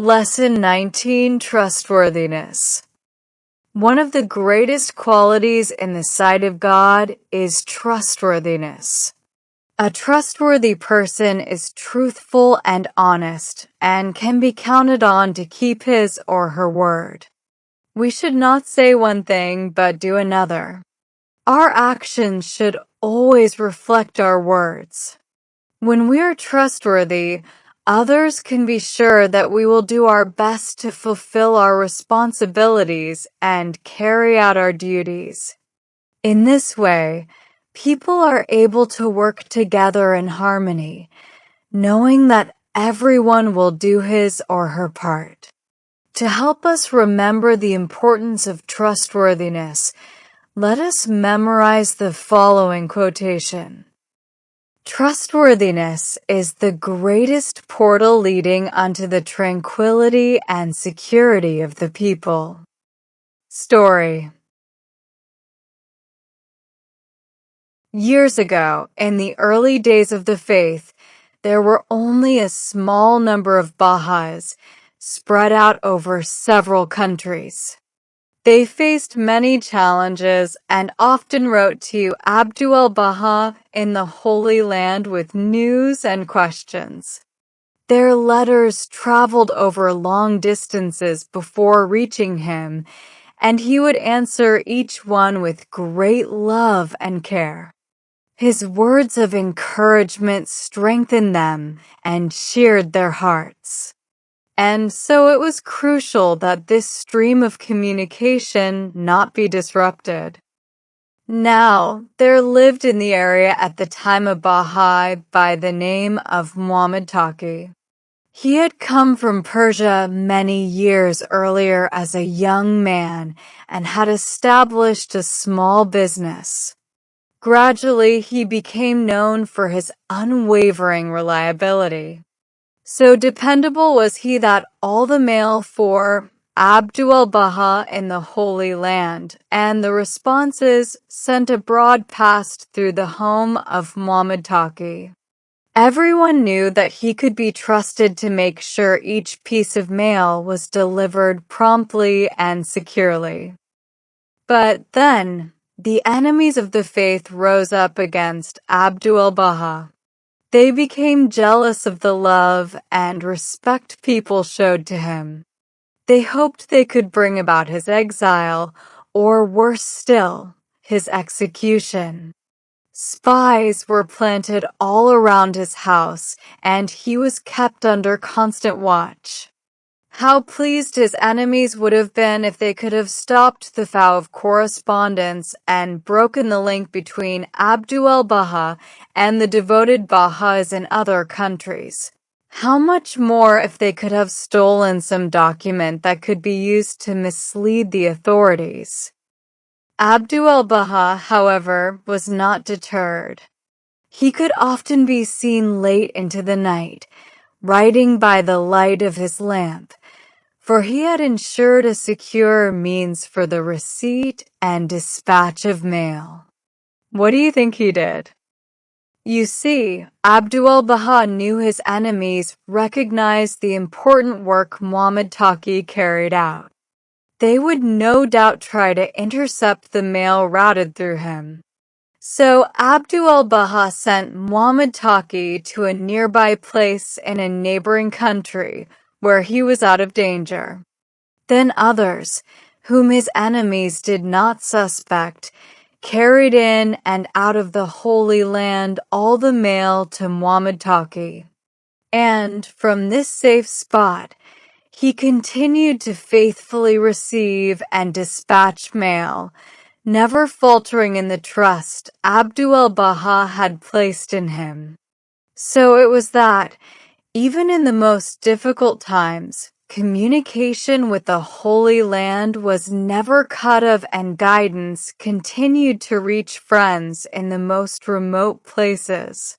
Lesson 19: Trustworthiness. One of the greatest qualities in the sight of God is trustworthiness. A trustworthy person is truthful and honest and can be counted on to keep his or her word. We should not say one thing but do another. Our actions should always reflect our words. When we are trustworthy, others can be sure that we will do our best to fulfill our responsibilities and carry out our duties. In this way, people are able to work together in harmony, knowing that everyone will do his or her part. To help us remember the importance of trustworthiness, let us memorize the following quotation. Trustworthiness is the greatest portal leading unto the tranquility and security of the people. Story. Years ago, in the early days of the faith, there were only a small number of Baha'is spread out over several countries. They faced many challenges and often wrote to Abdul-Baha in the Holy Land with news and questions. Their letters traveled over long distances before reaching him, and he would answer each one with great love and care. His words of encouragement strengthened them and cheered their hearts. And so it was crucial that this stream of communication not be disrupted. Now, there lived in the area at the time a Baha'i by the name of Muhammad Taqi. He had come from Persia many years earlier as a young man and had established a small business. Gradually, he became known for his unwavering reliability. So dependable was he that all the mail for Abdul-Baha in the Holy Land and the responses sent abroad passed through the home of Muhammad Taqi. Everyone knew that he could be trusted to make sure each piece of mail was delivered promptly and securely. But then, the enemies of the faith rose up against Abdul-Baha. They became jealous of the love and respect people showed to him. They hoped they could bring about his exile, or worse still, his execution. Spies were planted all around his house, and he was kept under constant watch. How pleased his enemies would have been if they could have stopped the vow of correspondence and broken the link between Abdul-Baha and the devoted Baha'is in other countries. How much more if they could have stolen some document that could be used to mislead the authorities. Abdul-Baha, however, was not deterred. He could often be seen late into the night, writing by the light of his lamp, for he had ensured a secure means for the receipt and dispatch of mail. What do you think he did? You see, Abdul-Baha knew his enemies recognized the important work Muhammad Taqi carried out. They would no doubt try to intercept the mail routed through him. So Abdul-Baha sent Muhammad Taqi to a nearby place in a neighboring country where he was out of danger. Then others, whom his enemies did not suspect, carried in and out of the Holy Land all the mail to Muhammad Taqi. And from this safe spot, he continued to faithfully receive and dispatch mail, never faltering in the trust Abdul-Baha had placed in him. So it was that, even in the most difficult times, communication with the Holy Land was never cut off and guidance continued to reach friends in the most remote places.